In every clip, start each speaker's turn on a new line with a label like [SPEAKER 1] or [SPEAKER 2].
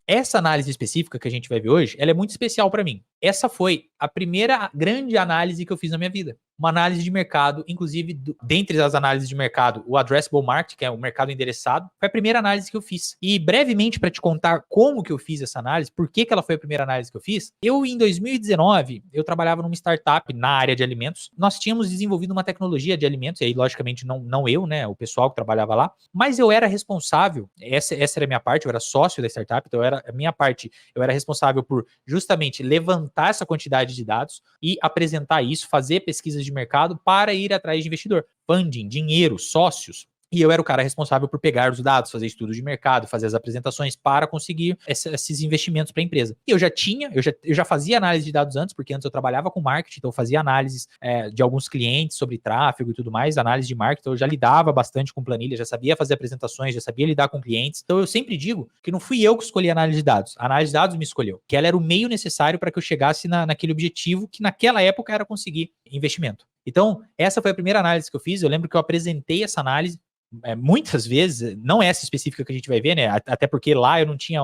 [SPEAKER 1] Essa análise específica que a gente vai ver hoje, ela é muito especial para mim. Essa foi a primeira grande análise que eu fiz na minha vida. Uma análise de mercado, inclusive, dentre as análises de mercado, o addressable market, que é o mercado endereçado, foi a primeira análise que eu fiz. E brevemente, para te contar como que eu fiz essa análise, por que ela foi a primeira análise que eu fiz, eu em 2019, eu trabalhava numa startup na área de alimentos. Nós tínhamos desenvolvido uma tecnologia de alimentos, e aí, logicamente, não eu, né, o pessoal que trabalhava lá, mas eu era responsável, essa era a minha parte, eu era sócio da startup, então a minha parte, eu era responsável por justamente levantar essa quantidade de dados e apresentar isso, fazer pesquisas de mercado para ir atrás de investidor. Funding, dinheiro, sócios. E eu era o cara responsável por pegar os dados, fazer estudos de mercado, fazer as apresentações para conseguir esses investimentos para a empresa. E eu já fazia análise de dados antes, porque antes eu trabalhava com marketing, então eu fazia análises de alguns clientes sobre tráfego e tudo mais, análise de marketing, então eu já lidava bastante com planilha, já sabia fazer apresentações, já sabia lidar com clientes. Então eu sempre digo que não fui eu que escolhi a análise de dados, a análise de dados me escolheu, que ela era o meio necessário para que eu chegasse naquele objetivo que naquela época era conseguir investimento. Então, essa foi a primeira análise que eu fiz. Eu lembro que eu apresentei essa análise muitas vezes, não é essa específica que a gente vai ver, né? Até porque lá eu não tinha,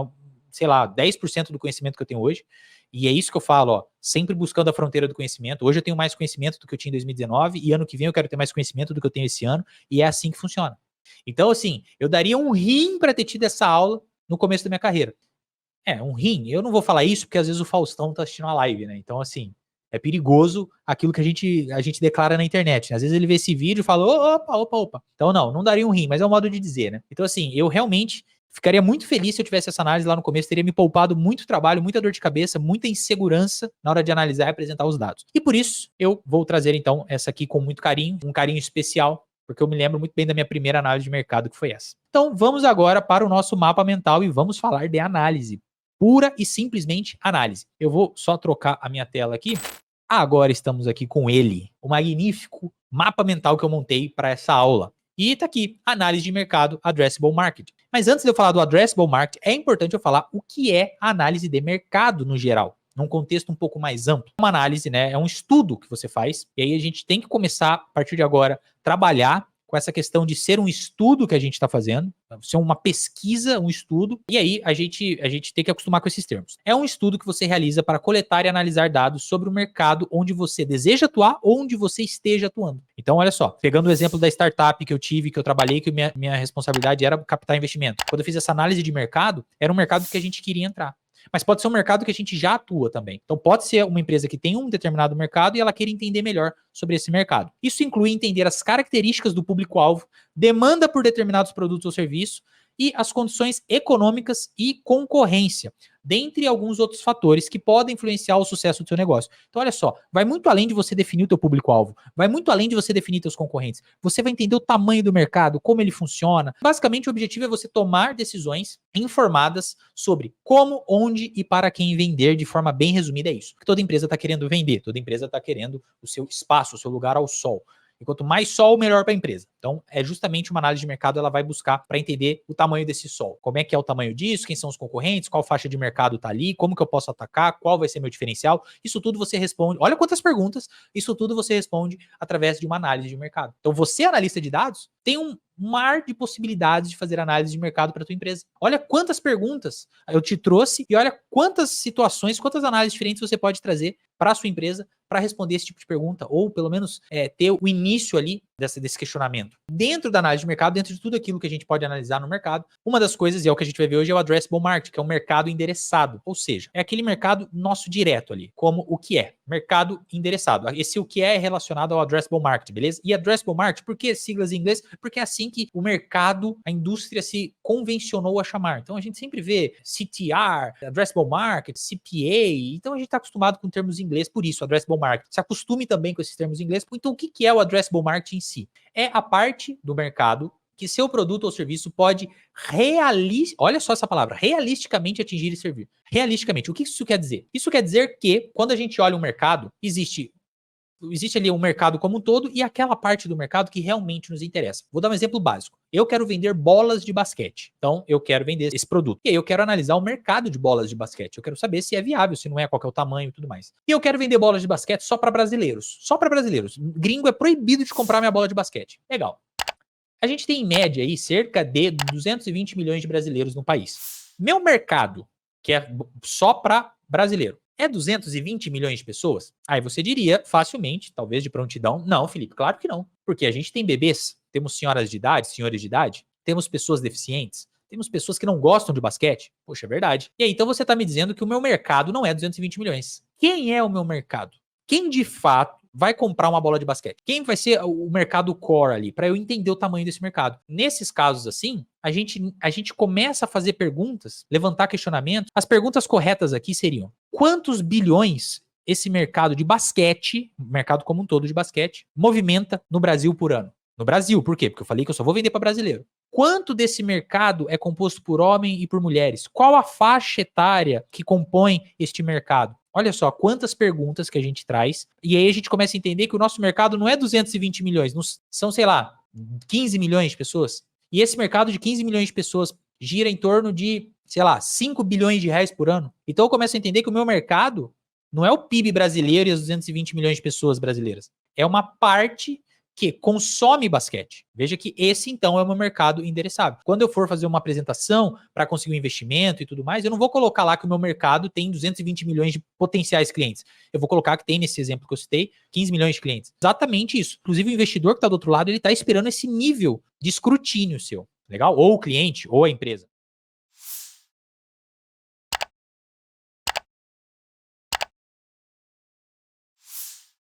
[SPEAKER 1] sei lá, 10% do conhecimento que eu tenho hoje. E é isso que eu falo, ó, sempre buscando a fronteira do conhecimento. Hoje eu tenho mais conhecimento do que eu tinha em 2019 e ano que vem eu quero ter mais conhecimento do que eu tenho esse ano, e é assim que funciona. Então, assim, eu daria um rim para ter tido essa aula no começo da minha carreira. Um rim. Eu não vou falar isso porque às vezes o Faustão tá assistindo a live, né? Então, assim, é perigoso aquilo que a gente declara na internet, né? Às vezes ele vê esse vídeo e fala, opa, opa, opa. Então, não daria um rim, mas é um modo de dizer, né? Então, assim, eu realmente ficaria muito feliz se eu tivesse essa análise lá no começo, teria me poupado muito trabalho, muita dor de cabeça, muita insegurança na hora de analisar e apresentar os dados. E por isso, eu vou trazer, então, essa aqui com muito carinho, um carinho especial, porque eu me lembro muito bem da minha primeira análise de mercado, que foi essa. Então, vamos agora para o nosso mapa mental e vamos falar de análise. Pura e simplesmente análise. Eu vou só trocar a minha tela aqui. Agora estamos aqui com ele, o magnífico mapa mental que eu montei para essa aula. E tá aqui, análise de mercado, addressable market. Mas antes de eu falar do addressable market, é importante eu falar o que é análise de mercado no geral, num contexto um pouco mais amplo. Uma análise, né, é um estudo que você faz, e aí a gente tem que começar, a partir de agora, trabalhar com essa questão de ser um estudo que a gente está fazendo, ser uma pesquisa, um estudo, e aí a gente tem que acostumar com esses termos. É um estudo que você realiza para coletar e analisar dados sobre o mercado onde você deseja atuar ou onde você esteja atuando. Então, olha só, pegando o exemplo da startup que eu tive, que eu trabalhei, que minha responsabilidade era captar investimento. Quando eu fiz essa análise de mercado, era um mercado que a gente queria entrar. Mas pode ser um mercado que a gente já atua também. Então pode ser uma empresa que tem um determinado mercado e ela queira entender melhor sobre esse mercado. Isso inclui entender as características do público-alvo, demanda por determinados produtos ou serviços e as condições econômicas e concorrência, dentre alguns outros fatores que podem influenciar o sucesso do seu negócio. Então, olha só, vai muito além de você definir o teu público-alvo, vai muito além de você definir teus concorrentes. Você vai entender o tamanho do mercado, como ele funciona. Basicamente, o objetivo é você tomar decisões informadas sobre como, onde e para quem vender de forma bem resumida. É isso que toda empresa está querendo vender, toda empresa está querendo o seu espaço, o seu lugar ao sol. E quanto mais sol, melhor para a empresa. Então, é justamente uma análise de mercado, ela vai buscar para entender o tamanho desse sol. Como é que é o tamanho disso, quem são os concorrentes, qual faixa de mercado está ali, como que eu posso atacar, qual vai ser meu diferencial. Isso tudo você responde. Olha quantas perguntas. Isso tudo você responde através de uma análise de mercado. Então, você, analista de dados, tem um mar de possibilidades de fazer análise de mercado para a tua empresa. Olha quantas perguntas eu te trouxe e olha quantas situações, quantas análises diferentes você pode trazer para a sua empresa para responder esse tipo de pergunta, ou pelo menos ter o início ali desse questionamento. Dentro da análise de mercado, dentro de tudo aquilo que a gente pode analisar no mercado, uma das coisas, e é o que a gente vai ver hoje, é o addressable market, que é o mercado endereçado, ou seja, é aquele mercado nosso direto ali, como o que é, mercado endereçado. Esse o que é relacionado ao addressable market, beleza? E addressable market, por que siglas em inglês? Porque é assim que o mercado, a indústria se convencionou a chamar. Então a gente sempre vê CTR, addressable market, CPA, então a gente está acostumado com termos em inglês, por isso, addressable market. Se acostume também com esses termos em inglês. Então, o que é o addressable market em si? É a parte do mercado que seu produto ou serviço pode olha só essa palavra, realisticamente atingir e servir. Realisticamente, o que isso quer dizer? Isso quer dizer que, quando a gente olha um mercado, existe ali um mercado como um todo e aquela parte do mercado que realmente nos interessa. Vou dar um exemplo básico. Eu quero vender bolas de basquete. Então, eu quero vender esse produto. E aí eu quero analisar o mercado de bolas de basquete. Eu quero saber se é viável, se não é, qual é o tamanho e tudo mais. E eu quero vender bolas de basquete só para brasileiros. Só para brasileiros. Gringo é proibido de comprar minha bola de basquete. Legal. A gente tem em média aí cerca de 220 milhões de brasileiros no país. Meu mercado que é só para brasileiro. É 220 milhões de pessoas? Aí você diria facilmente, talvez de prontidão, não, Felipe, claro que não. Porque a gente tem bebês, temos senhoras de idade, senhores de idade, temos pessoas deficientes, temos pessoas que não gostam de basquete. Poxa, é verdade. E aí, então você está me dizendo que o meu mercado não é 220 milhões. Quem é o meu mercado? Quem de fato vai comprar uma bola de basquete? Quem vai ser o mercado core ali, para eu entender o tamanho desse mercado? Nesses casos assim, a gente começa a fazer perguntas, levantar questionamentos. As perguntas corretas aqui seriam: quantos bilhões esse mercado de basquete, mercado como um todo de basquete, movimenta no Brasil por ano? No Brasil, por quê? Porque eu falei que eu só vou vender para brasileiro. Quanto desse mercado é composto por homem e por mulheres? Qual a faixa etária que compõe este mercado? Olha só quantas perguntas que a gente traz, e aí a gente começa a entender que o nosso mercado não é 220 milhões, são, sei lá, 15 milhões de pessoas. E esse mercado de 15 milhões de pessoas gira em torno de, sei lá, 5 bilhões de reais por ano. Então eu começo a entender que o meu mercado não é o PIB brasileiro e as 220 milhões de pessoas brasileiras. É uma parte que consome basquete. Veja que esse, então, é o meu mercado endereçável. Quando eu for fazer uma apresentação para conseguir um investimento e tudo mais, eu não vou colocar lá que o meu mercado tem 220 milhões de potenciais clientes. Eu vou colocar que tem, nesse exemplo que eu citei, 15 milhões de clientes. Exatamente isso. Inclusive, o investidor que está do outro lado, ele está esperando esse nível de escrutínio seu. Legal? Ou o cliente, ou a empresa.